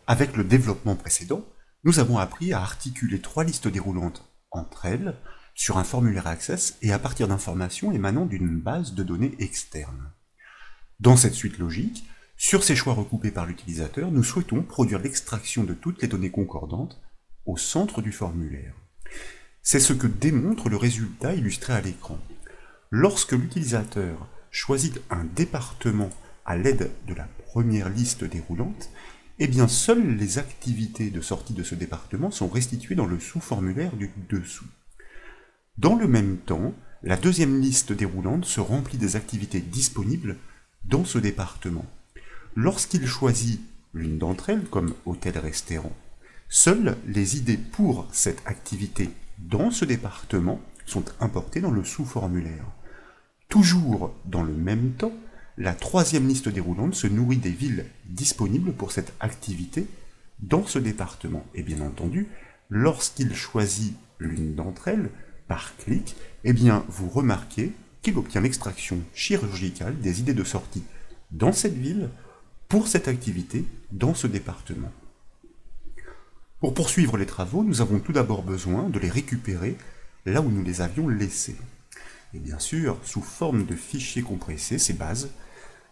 Avec le développement précédent, nous avons appris à articuler trois listes déroulantes entre elles sur un formulaire Access et à partir d'informations émanant d'une base de données externe. Dans cette suite logique, sur ces choix recoupés par l'utilisateur, nous souhaitons produire l'extraction de toutes les données concordantes au centre du formulaire. C'est ce que démontre le résultat illustré à l'écran. Lorsque l'utilisateur choisit un département à l'aide de la première liste déroulante, eh bien seules les activités de sortie de ce département sont restituées dans le sous-formulaire du dessous. Dans le même temps, la deuxième liste déroulante se remplit des activités disponibles dans ce département. Lorsqu'il choisit l'une d'entre elles, comme hôtel-restaurant, seules les idées pour cette activité dans ce département sont importées dans le sous-formulaire. Toujours dans le même temps, la troisième liste déroulante se nourrit des villes disponibles pour cette activité dans ce département. Et bien entendu, lorsqu'il choisit l'une d'entre elles, par clic, eh bien vous remarquez qu'il obtient l'extraction chirurgicale des idées de sortie dans cette ville pour cette activité dans ce département. Pour poursuivre les travaux, nous avons tout d'abord besoin de les récupérer là où nous les avions laissés. Et bien sûr, sous forme de fichiers compressés, ces bases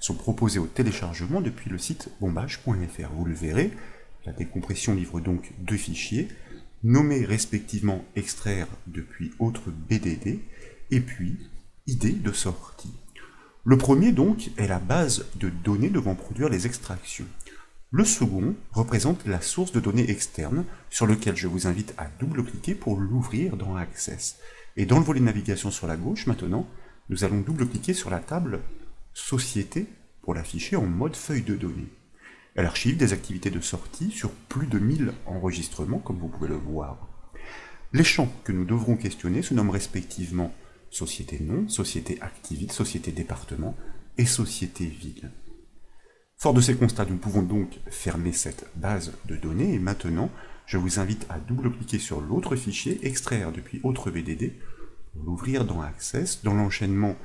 sont proposées au téléchargement depuis le site bombage.fr. Vous le verrez, la décompression livre donc deux fichiers, nommés respectivement extraire depuis autre BDD, et puis idée de sortie. Le premier donc est la base de données devant produire les extractions. Le second représente la source de données externe sur lequel je vous invite à double-cliquer pour l'ouvrir dans Access. Et dans le volet navigation sur la gauche, maintenant, nous allons double-cliquer sur la table Société pour l'afficher en mode feuille de données. Elle archive des activités de sortie sur plus de 1000 enregistrements, comme vous pouvez le voir. Les champs que nous devrons questionner se nomment respectivement Société nom, Société activité, Société département et Société ville. Fort de ces constats, nous pouvons donc fermer cette base de données et maintenant, je vous invite à double-cliquer sur l'autre fichier, extraire depuis autre BDD, pour l'ouvrir dans Access. Dans l'enchaînement,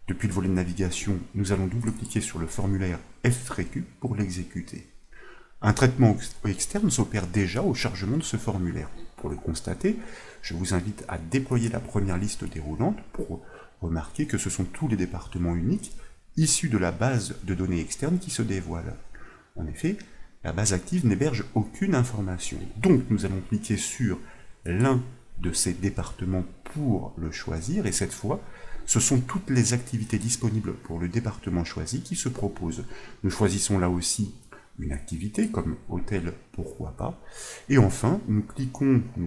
depuis le volet de navigation, nous allons double-cliquer sur le formulaire FREQ pour l'exécuter. Un traitement externe s'opère déjà au chargement de ce formulaire. Pour le constater, je vous invite à déployer la première liste déroulante pour remarquer que ce sont tous les départements uniques issus de la base de données externe qui se dévoile. En effet, la base active n'héberge aucune information. Donc nous allons cliquer sur l'un de ces départements pour le choisir, et cette fois, ce sont toutes les activités disponibles pour le département choisi qui se proposent. Nous choisissons là aussi une activité, comme hôtel, pourquoi pas, et enfin, nous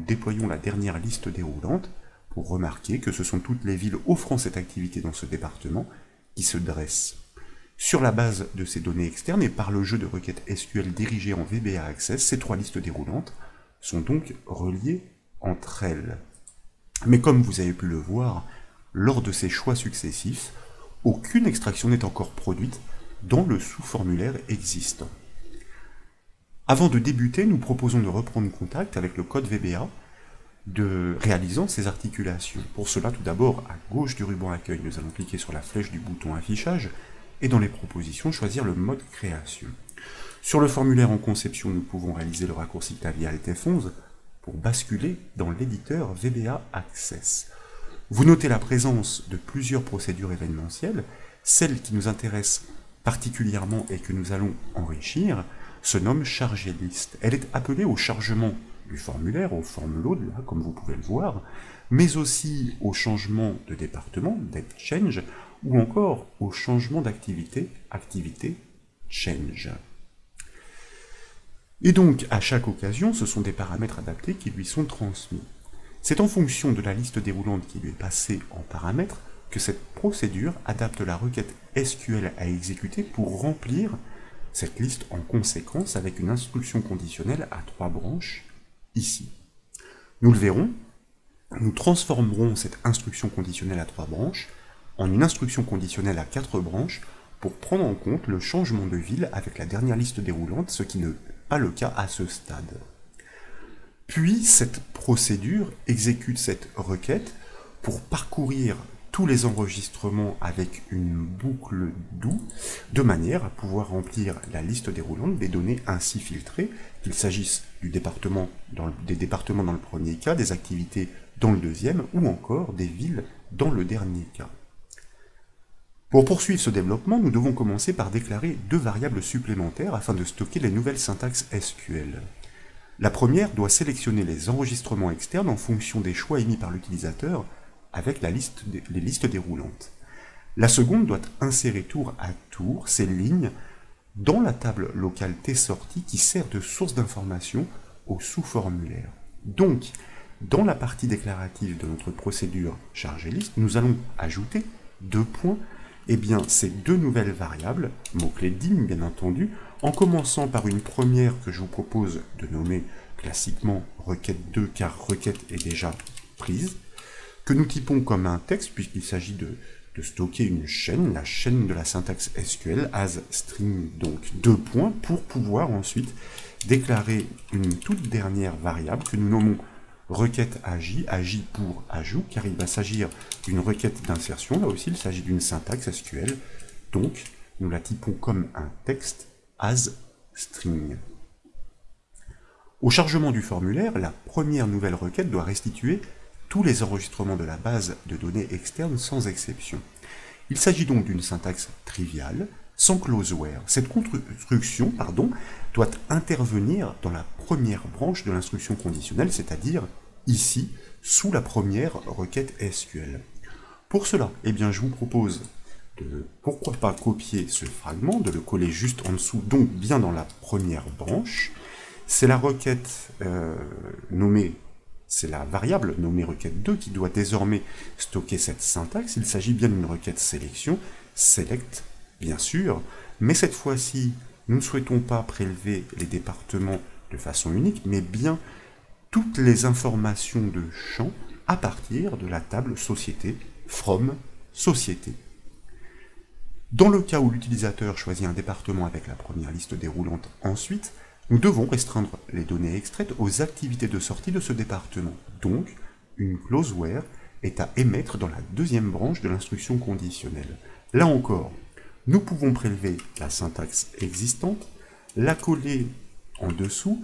déployons la dernière liste déroulante pour remarquer que ce sont toutes les villes offrant cette activité dans ce département qui se dressent. Sur la base de ces données externes et par le jeu de requêtes SQL dirigées en VBA Access, ces trois listes déroulantes sont donc reliées entre elles. Mais comme vous avez pu le voir, lors de ces choix successifs, aucune extraction n'est encore produite dans le sous-formulaire existant. Avant de débuter, nous proposons de reprendre contact avec le code VBA réalisant ces articulations. Pour cela, tout d'abord, à gauche du ruban accueil, nous allons cliquer sur la flèche du bouton affichage et dans les propositions, choisir le mode création. Sur le formulaire en conception, nous pouvons réaliser le raccourci clavier Alt F11 pour basculer dans l'éditeur VBA Access. Vous notez la présence de plusieurs procédures événementielles. Celle qui nous intéresse particulièrement et que nous allons enrichir se nomme charger liste. Elle est appelée au chargement du formulaire, au form load, là, comme vous pouvez le voir, mais aussi au changement de département, date change, ou encore au changement d'activité, activité change. Et donc, à chaque occasion, ce sont des paramètres adaptés qui lui sont transmis. C'est en fonction de la liste déroulante qui lui est passée en paramètres que cette procédure adapte la requête SQL à exécuter pour remplir cette liste en conséquence avec une instruction conditionnelle à 3 branches ici. Nous le verrons, nous transformerons cette instruction conditionnelle à 3 branches en une instruction conditionnelle à 4 branches pour prendre en compte le changement de ville avec la dernière liste déroulante, ce qui n'est pas le cas à ce stade. Puis cette procédure exécute cette requête pour parcourir tous les enregistrements avec une boucle do, de manière à pouvoir remplir la liste déroulante des données ainsi filtrées, qu'il s'agisse des départements dans le premier cas, des activités dans le deuxième, ou encore des villes dans le dernier cas. Pour poursuivre ce développement, nous devons commencer par déclarer deux variables supplémentaires afin de stocker les nouvelles syntaxes SQL. La première doit sélectionner les enregistrements externes en fonction des choix émis par l'utilisateur avec les listes déroulantes. La seconde doit insérer tour à tour ces lignes dans la table locale tsortie qui sert de source d'information au sous-formulaire. Donc, dans la partie déclarative de notre procédure chargée liste, nous allons ajouter deux points, et bien ces deux nouvelles variables, mots-clés dim bien entendu, en commençant par une première que je vous propose de nommer classiquement requête 2 car requête est déjà prise, que nous typons comme un texte puisqu'il s'agit de stocker une chaîne, la chaîne de la syntaxe SQL, as string, donc deux points, pour pouvoir ensuite déclarer une toute dernière variable que nous nommons requête AJ, AJ pour ajout, car il va s'agir d'une requête d'insertion, là aussi il s'agit d'une syntaxe SQL, donc nous la typons comme un texte as string. Au chargement du formulaire, la première nouvelle requête doit restituer tous les enregistrements de la base de données externe sans exception. Il s'agit donc d'une syntaxe triviale, sans clause where. Cette construction doit intervenir dans la première branche de l'instruction conditionnelle, c'est-à-dire ici, sous la première requête SQL. Pour cela, eh bien, je vous propose de, pourquoi pas, copier ce fragment, de le coller juste en dessous, donc bien dans la première branche. C'est la requête c'est la variable nommée requête 2 qui doit désormais stocker cette syntaxe. Il s'agit bien d'une requête sélection, select, bien sûr, mais cette fois-ci, nous ne souhaitons pas prélever les départements de façon unique, mais bien toutes les informations de champ à partir de la table société, from société. Dans le cas où l'utilisateur choisit un département avec la première liste déroulante ensuite, nous devons restreindre les données extraites aux activités de sortie de ce département. Donc, une clause where est à émettre dans la deuxième branche de l'instruction conditionnelle. Là encore, nous pouvons prélever la syntaxe existante, la coller en dessous.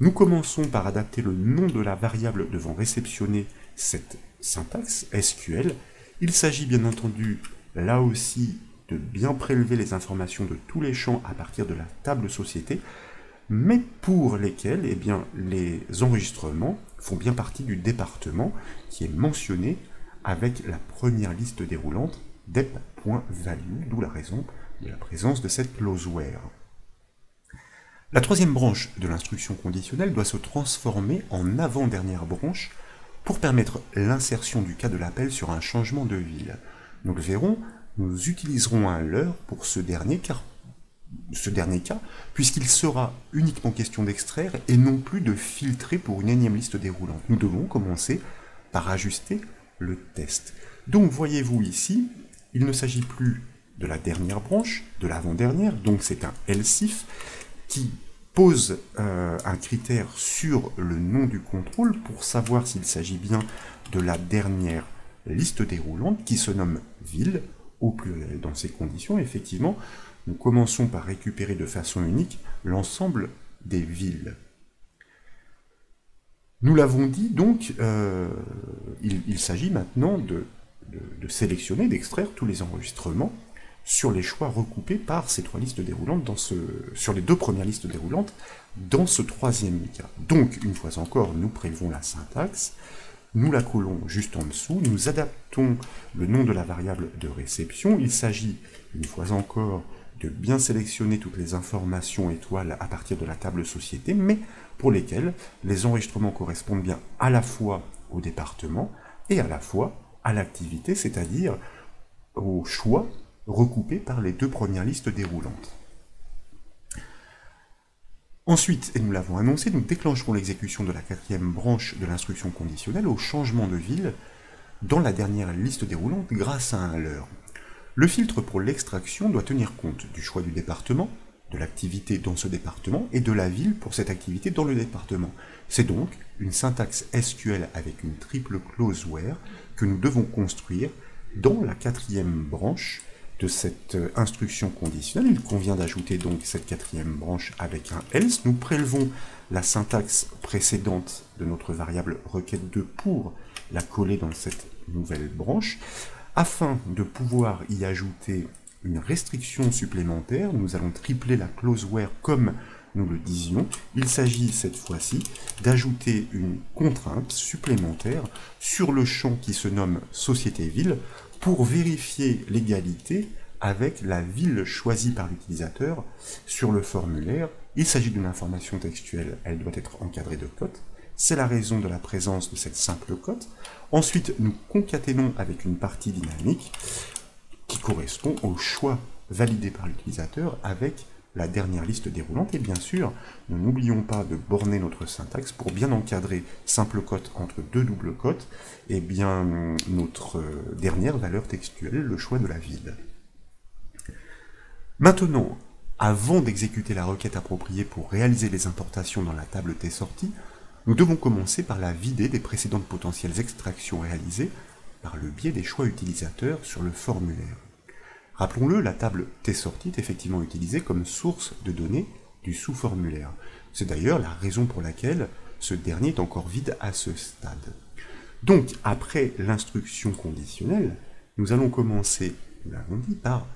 Nous commençons par adapter le nom de la variable devant réceptionner cette syntaxe SQL. Il s'agit bien entendu, là aussi, de bien prélever les informations de tous les champs à partir de la table société, mais pour lesquels eh bien, les enregistrements font bien partie du département qui est mentionné avec la première liste déroulante dep.value, d'où la raison de la présence de cette clause where. La troisième branche de l'instruction conditionnelle doit se transformer en avant-dernière branche pour permettre l'insertion du cas de l'appel sur un changement de ville. Nous le verrons, nous utiliserons un leurre pour ce dernier cas, puisqu'il sera uniquement question d'extraire et non plus de filtrer pour une énième liste déroulante. Nous devons commencer par ajuster le test. Donc voyez-vous ici, il ne s'agit plus de la dernière branche, de l'avant-dernière, donc c'est un else if qui pose un critère sur le nom du contrôle pour savoir s'il s'agit bien de la dernière liste déroulante qui se nomme ville au pluriel. Dans ces conditions, effectivement, nous commençons par récupérer de façon unique l'ensemble des villes. Nous l'avons dit, donc, il s'agit maintenant de sélectionner, d'extraire tous les enregistrements sur les choix recoupés par ces trois listes déroulantes, sur les deux premières listes déroulantes, dans ce troisième cas. Donc, une fois encore, nous prélevons la syntaxe, nous la collons juste en dessous, nous adaptons le nom de la variable de réception. Il s'agit, une fois encore, de bien sélectionner toutes les informations étoiles à partir de la table société, mais pour lesquelles les enregistrements correspondent bien à la fois au département et à la fois à l'activité, c'est-à-dire au choix recoupé par les deux premières listes déroulantes. Ensuite, et nous l'avons annoncé, nous déclencherons l'exécution de la quatrième branche de l'instruction conditionnelle au changement de ville dans la dernière liste déroulante grâce à un leurre. Le filtre pour l'extraction doit tenir compte du choix du département, de l'activité dans ce département et de la ville pour cette activité dans le département. C'est donc une syntaxe SQL avec une triple clause where que nous devons construire dans la quatrième branche de cette instruction conditionnelle. Il convient d'ajouter donc cette quatrième branche avec un else. Nous prélevons la syntaxe précédente de notre variable requête2 pour la coller dans cette nouvelle branche. Afin de pouvoir y ajouter une restriction supplémentaire, nous allons tripler la clause where comme nous le disions. Il s'agit cette fois-ci d'ajouter une contrainte supplémentaire sur le champ qui se nomme société-ville pour vérifier l'égalité avec la ville choisie par l'utilisateur sur le formulaire. Il s'agit d'une information textuelle, elle doit être encadrée de cote. C'est la raison de la présence de cette simple cote. Ensuite, nous concaténons avec une partie dynamique qui correspond au choix validé par l'utilisateur avec la dernière liste déroulante. Et bien sûr, nous n'oublions pas de borner notre syntaxe pour bien encadrer simple cote entre deux doubles cotes, et bien notre dernière valeur textuelle, le choix de la ville. Maintenant, avant d'exécuter la requête appropriée pour réaliser les importations dans la table tsortie, nous devons commencer par la vider des précédentes potentielles extractions réalisées par le biais des choix utilisateurs sur le formulaire. Rappelons-le, la table tsortie est effectivement utilisée comme source de données du sous-formulaire. C'est d'ailleurs la raison pour laquelle ce dernier est encore vide à ce stade. Donc, après l'instruction conditionnelle, nous allons commencer, nous l'avons dit, par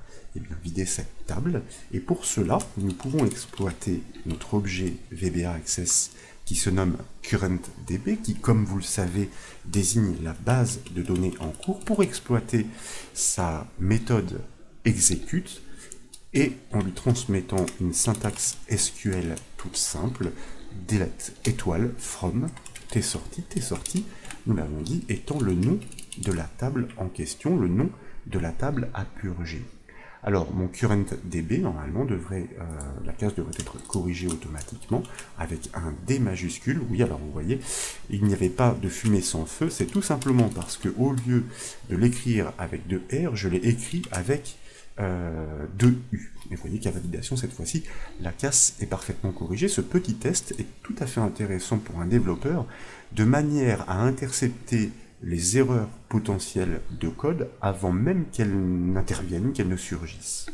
vider cette table, et pour cela, nous pouvons exploiter notre objet VBA-Access qui se nomme currentDB, qui, comme vous le savez, désigne la base de données en cours pour exploiter sa méthode exécute et en lui transmettant une syntaxe SQL toute simple, delete étoile from tsortie, tsortie, nous l'avons dit, étant le nom de la table en question, le nom de la table à purger. Alors, mon currentDB, normalement, la case devrait être corrigée automatiquement avec un D majuscule. Oui, alors vous voyez, il n'y avait pas de fumée sans feu, c'est tout simplement parce que au lieu de l'écrire avec 2 R, je l'ai écrit avec 2 U. Et vous voyez qu'à validation, cette fois-ci, la case est parfaitement corrigée. Ce petit test est tout à fait intéressant pour un développeur, de manière à intercepter les erreurs potentielles de code avant même qu'elles n'interviennent, qu'elles ne surgissent.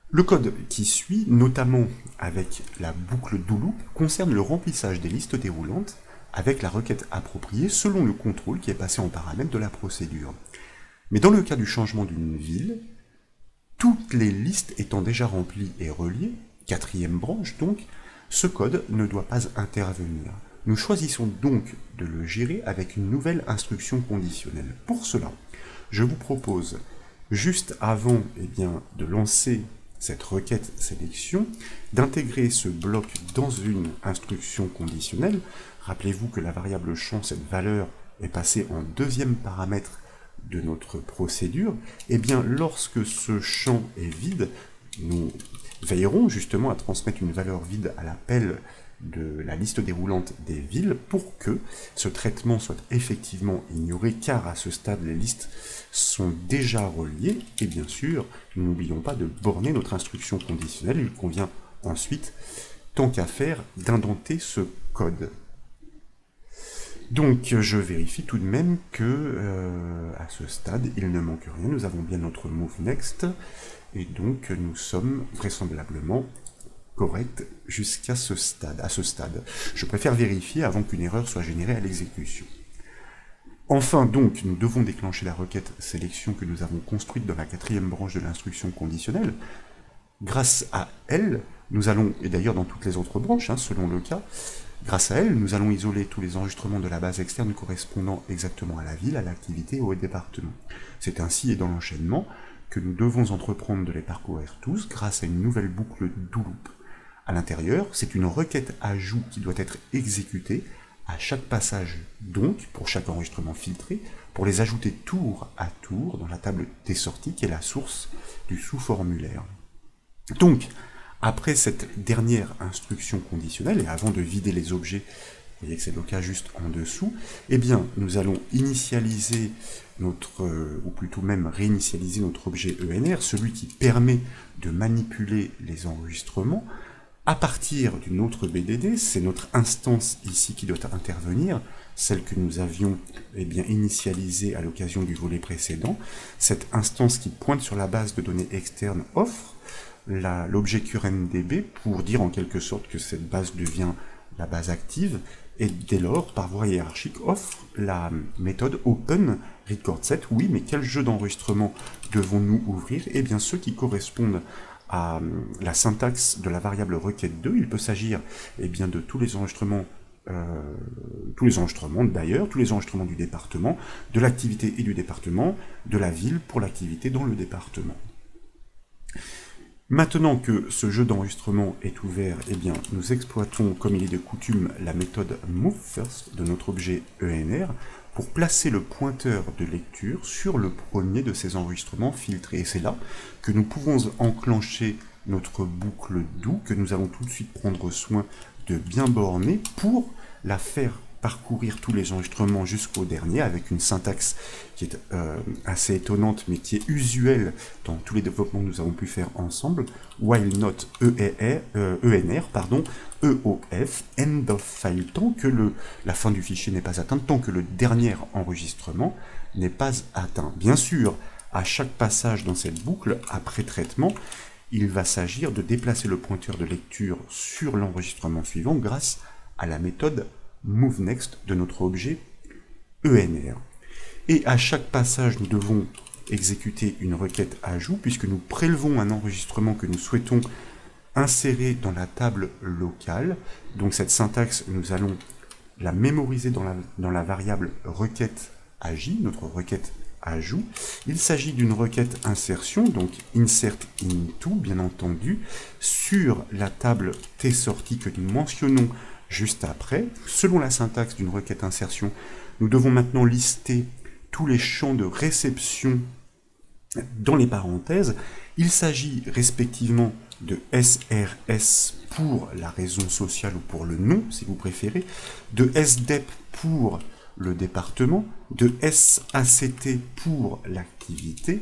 Le code qui suit, notamment avec la boucle do loop, concerne le remplissage des listes déroulantes avec la requête appropriée selon le contrôle qui est passé en paramètre de la procédure. Mais dans le cas du changement d'une ville, toutes les listes étant déjà remplies et reliées, quatrième branche donc, ce code ne doit pas intervenir. Nous choisissons donc de le gérer avec une nouvelle instruction conditionnelle. Pour cela, je vous propose, juste avant de lancer cette requête sélection, d'intégrer ce bloc dans une instruction conditionnelle. Rappelez-vous que la variable champ, cette valeur, est passée en deuxième paramètre de notre procédure. Et bien, lorsque ce champ est vide, nous veillerons justement à transmettre une valeur vide à l'appel de la liste déroulante des villes pour que ce traitement soit effectivement ignoré, car à ce stade les listes sont déjà reliées, et bien sûr nous n'oublions pas de borner notre instruction conditionnelle. Il convient ensuite, tant qu'à faire, d'indenter ce code. Donc je vérifie tout de même que à ce stade il ne manque rien, nous avons bien notre move next, et donc nous sommes vraisemblablement correct jusqu'à ce stade. À ce stade, je préfère vérifier avant qu'une erreur soit générée à l'exécution. Enfin donc, nous devons déclencher la requête sélection que nous avons construite dans la quatrième branche de l'instruction conditionnelle. Grâce à elle, nous allons, et d'ailleurs dans toutes les autres branches, selon le cas, grâce à elle, nous allons isoler tous les enregistrements de la base externe correspondant exactement à la ville, à l'activité et au département. C'est ainsi, et dans l'enchaînement, que nous devons entreprendre de les parcourir tous grâce à une nouvelle boucle do loop. À l'intérieur, c'est une requête ajout qui doit être exécutée à chaque passage, donc, pour chaque enregistrement filtré, pour les ajouter tour à tour dans la table tsortie qui est la source du sous-formulaire. Donc, après cette dernière instruction conditionnelle, et avant de vider les objets, vous voyez que c'est le cas juste en dessous, eh bien, nous allons initialiser notre, ou plutôt même réinitialiser notre objet ENR, celui qui permet de manipuler les enregistrements, À partir d'une autre BDD, c'est notre instance ici qui doit intervenir, celle que nous avions initialisée à l'occasion du volet précédent. Cette instance qui pointe sur la base de données externe offre l'objet currentDB pour dire en quelque sorte que cette base devient la base active, et dès lors, par voie hiérarchique, offre la méthode openRecordSet. Oui, mais quel jeu d'enregistrement devons-nous ouvrir? Eh bien, ceux qui correspondent à la syntaxe de la variable requête 2, il peut s'agir de tous les enregistrements d'ailleurs, tous les enregistrements du département, de l'activité et du département, de la ville pour l'activité dans le département. Maintenant que ce jeu d'enregistrement est ouvert, nous exploitons, comme il est de coutume, la méthode moveFirst de notre objet ENR pour placer le pointeur de lecture sur le premier de ces enregistrements filtrés. Et c'est là que nous pouvons enclencher notre boucle do, que nous allons tout de suite prendre soin de bien borner pour la faire parcourir tous les enregistrements jusqu'au dernier avec une syntaxe qui est assez étonnante mais qui est usuelle dans tous les développements que nous avons pu faire ensemble. While not ENR, EOF, end of file, tant que la fin du fichier n'est pas atteinte, tant que le dernier enregistrement n'est pas atteint. Bien sûr, à chaque passage dans cette boucle, après traitement, il va s'agir de déplacer le pointeur de lecture sur l'enregistrement suivant grâce à la méthode moveNext de notre objet ENR. Et à chaque passage, nous devons exécuter une requête ajout, puisque nous prélevons un enregistrement que nous souhaitons insérer dans la table locale. Donc cette syntaxe, nous allons la mémoriser dans la variable requête AJ, notre requête ajout. Il s'agit d'une requête insertion, donc insert into, bien entendu, sur la table tsortie que nous mentionnons juste après. Selon la syntaxe d'une requête insertion, nous devons maintenant lister tous les champs de réception dans les parenthèses. Il s'agit respectivement de SRS pour la raison sociale ou pour le nom, si vous préférez, de SDEP pour le département, de SACT pour l'activité,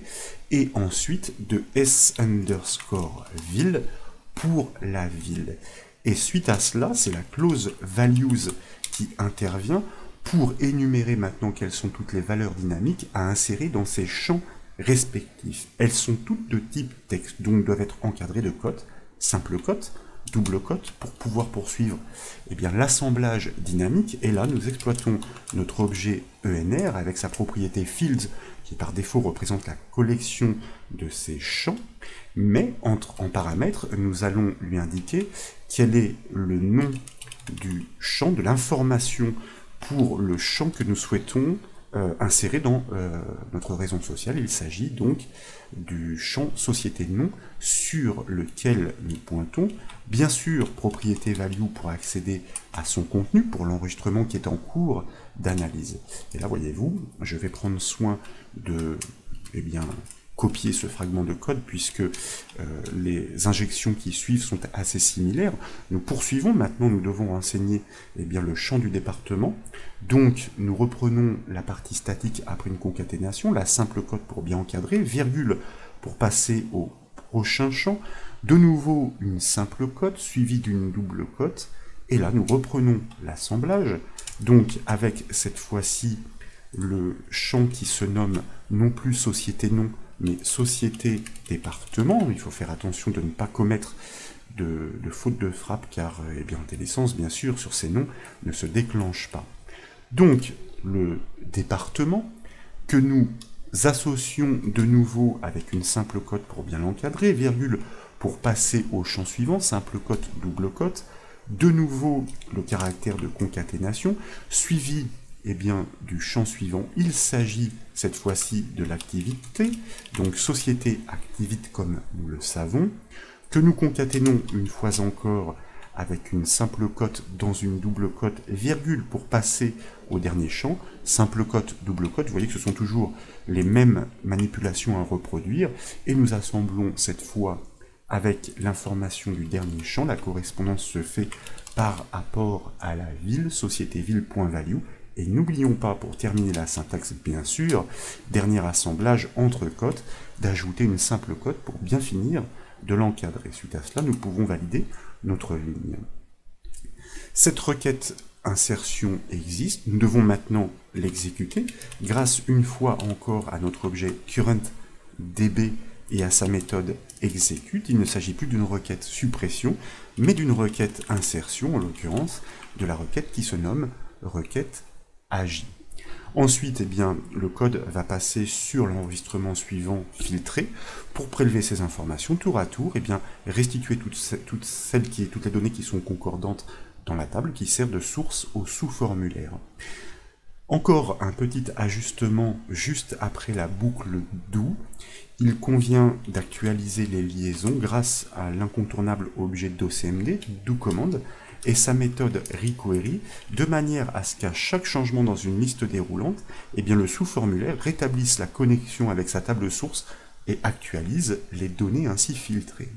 et ensuite de S_ville pour la ville. Et suite à cela, c'est la clause values qui intervient pour énumérer maintenant quelles sont toutes les valeurs dynamiques à insérer dans ces champs respectifs. Elles sont toutes de type texte, donc doivent être encadrées de cotes, simple cote, double cote, pour pouvoir poursuivre l'assemblage dynamique. Et là, nous exploitons notre objet ENR avec sa propriété fields, qui par défaut représente la collection de ces champs, mais en paramètres, nous allons lui indiquer quel est le nom du champ, de l'information pour le champ que nous souhaitons insérer dans notre raison sociale. Il s'agit donc du champ société nom sur lequel nous pointons. Bien sûr, propriété value pour accéder à son contenu pour l'enregistrement qui est en cours d'analyse. Et là, voyez-vous, je vais prendre soin de copier ce fragment de code puisque les injections qui suivent sont assez similaires. Nous poursuivons, maintenant nous devons renseigner le champ du département. Donc nous reprenons la partie statique après une concaténation, la simple cote pour bien encadrer, virgule pour passer au prochain champ, de nouveau une simple cote suivie d'une double cote, et là nous reprenons l'assemblage, donc avec cette fois-ci le champ qui se nomme non plus société nom, mais société département. Il faut faire attention de ne pas commettre de faute de frappe, car des licences, bien sûr, sur ces noms ne se déclenchent pas. Donc, le département, que nous associons de nouveau avec une simple cote pour bien l'encadrer, virgule pour passer au champ suivant, simple cote, double cote, de nouveau le caractère de concaténation, suivi du champ suivant. Il s'agit cette fois-ci de l'activité, donc société activite comme nous le savons, que nous concaténons une fois encore avec une simple cote dans une double cote, virgule pour passer au dernier champ, simple cote, double cote. Vous voyez que ce sont toujours les mêmes manipulations à reproduire, et nous assemblons cette fois avec l'information du dernier champ. La correspondance se fait par rapport à la ville, société ville.value. Et n'oublions pas, pour terminer la syntaxe, bien sûr, dernier assemblage entre cotes, d'ajouter une simple cote pour bien finir de l'encadrer. Suite à cela, nous pouvons valider notre ligne. Cette requête insertion existe, nous devons maintenant l'exécuter grâce une fois encore à notre objet currentDB et à sa méthode execute. Il ne s'agit plus d'une requête suppression, mais d'une requête insertion, en l'occurrence de la requête qui se nomme requête AJ. Ensuite, eh bien, le code va passer sur l'enregistrement suivant filtré pour prélever ces informations tour à tour, eh bien, restituer toutes les données qui sont concordantes dans la table qui sert de source au sous-formulaire. Encore un petit ajustement juste après la boucle do. Il convient d'actualiser les liaisons grâce à l'incontournable objet docmd, doCommand, et sa méthode requery, de manière à ce qu'à chaque changement dans une liste déroulante, eh bien, le sous-formulaire rétablisse la connexion avec sa table source et actualise les données ainsi filtrées.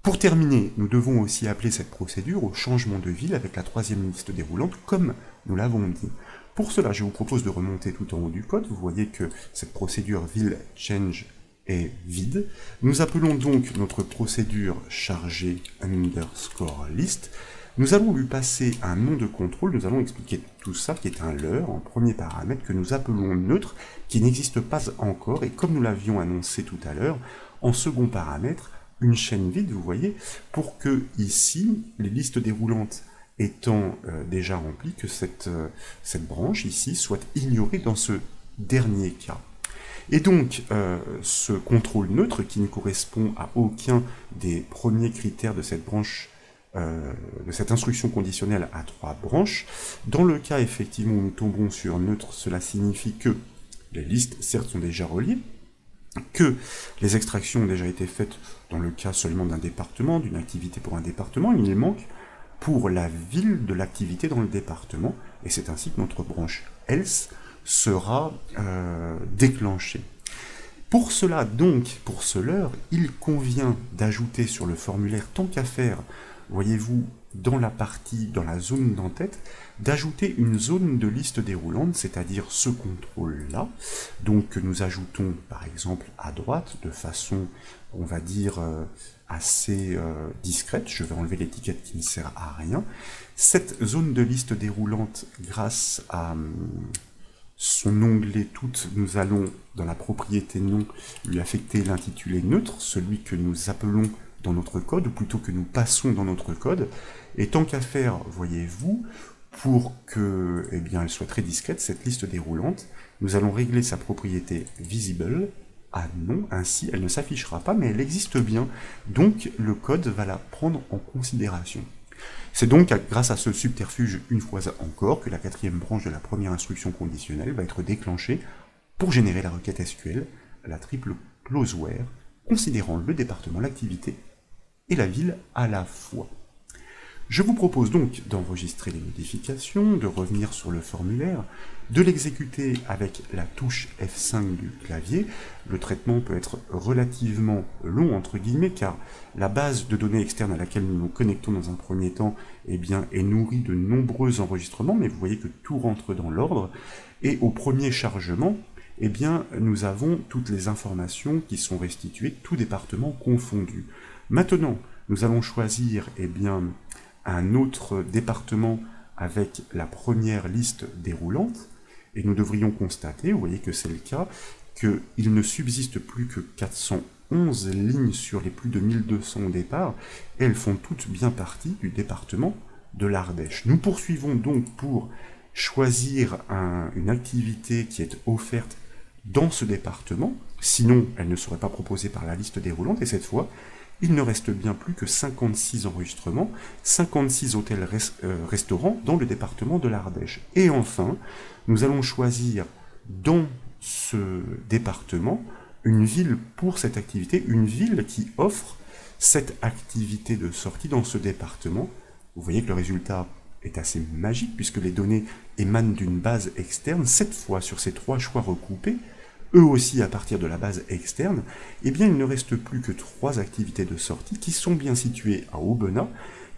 Pour terminer, nous devons aussi appeler cette procédure au changement de ville avec la troisième liste déroulante, comme nous l'avons dit. Pour cela, je vous propose de remonter tout en haut du code. Vous voyez que cette procédure will change est vide. Nous appelons donc notre procédure chargée underscore list. Nous allons lui passer un nom de contrôle. Nous allons expliquer tout ça, qui est un leurre, en premier paramètre, que nous appelons neutre, qui n'existe pas encore, et comme nous l'avions annoncé tout à l'heure, en second paramètre, une chaîne vide, vous voyez, pour que ici, les listes déroulantes étant déjà remplies, que cette branche ici soit ignorée dans ce dernier cas. Et donc, ce contrôle neutre, qui ne correspond à aucun des premiers critères de cette branche, de cette instruction conditionnelle à 3 branches, dans le cas effectivement où nous tombons sur neutre, cela signifie que les listes, certes, sont déjà reliées, que les extractions ont déjà été faites dans le cas seulement d'un département, d'une activité pour un département, il manque pour la ville de l'activité dans le département, et c'est ainsi que notre branche else sera déclenchée. Pour cela donc, pour ce leurre, il convient d'ajouter sur le formulaire, tant qu'à faire, voyez-vous, dans la zone d'entête, d'ajouter une zone de liste déroulante, c'est-à-dire ce contrôle-là, donc que nous ajoutons par exemple à droite, de façon, on va dire, assez discrète. Je vais enlever l'étiquette qui ne sert à rien. Cette zone de liste déroulante, grâce à son onglet toutes, nous allons, dans la propriété nom, lui affecter l'intitulé neutre, celui que nous appelons dans notre code, ou plutôt que nous passons dans notre code, et tant qu'à faire, voyez-vous, pour que, eh bien, elle soit très discrète, cette liste déroulante, nous allons régler sa propriété visible à non, ainsi elle ne s'affichera pas, mais elle existe bien, donc le code va la prendre en considération. C'est donc grâce à ce subterfuge, une fois encore, que la quatrième branche de la première instruction conditionnelle va être déclenchée pour générer la requête SQL, la triple closeware, considérant le département, l'activité et la ville à la fois. Je vous propose donc d'enregistrer les modifications, de revenir sur le formulaire, de l'exécuter avec la touche F5 du clavier. Le traitement peut être relativement long, entre guillemets, car la base de données externe à laquelle nous nous connectons dans un premier temps, eh bien, est nourrie de nombreux enregistrements, mais vous voyez que tout rentre dans l'ordre, et au premier chargement, eh bien, nous avons toutes les informations qui sont restituées, tout département confondu. Maintenant, nous allons choisir, eh bien, un autre département avec la première liste déroulante, et nous devrions constater, vous voyez que c'est le cas, qu'il ne subsiste plus que 411 lignes sur les plus de 1200 au départ, et elles font toutes bien partie du département de l'Ardèche. Nous poursuivons donc pour choisir une activité qui est offerte dans ce département, sinon elle ne serait pas proposée par la liste déroulante, et cette fois, il ne reste bien plus que 56 enregistrements, 56 hôtels-restaurants dans le département de l'Ardèche. Et enfin, nous allons choisir dans ce département une ville pour cette activité, une ville qui offre cette activité de sortie dans ce département. Vous voyez que le résultat est assez magique puisque les données émanent d'une base externe, 7 fois sur ces 3 choix recoupés, eux aussi à partir de la base externe, eh bien il ne reste plus que 3 activités de sortie qui sont bien situées à Aubenas,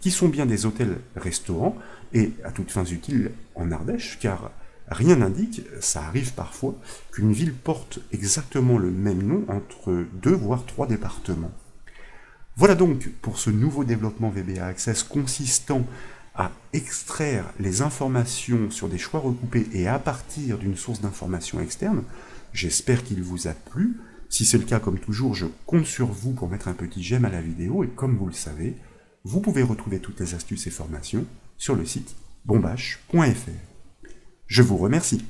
qui sont bien des hôtels-restaurants, et à toutes fins utiles en Ardèche, car rien n'indique, ça arrive parfois, qu'une ville porte exactement le même nom entre 2 voire 3 départements. Voilà donc pour ce nouveau développement VBA Access consistant à extraire les informations sur des choix recoupés et à partir d'une source d'information externe. J'espère qu'il vous a plu. Si c'est le cas, comme toujours, je compte sur vous pour mettre un petit j'aime à la vidéo et comme vous le savez, vous pouvez retrouver toutes les astuces et formations sur le site bombache.fr. Je vous remercie.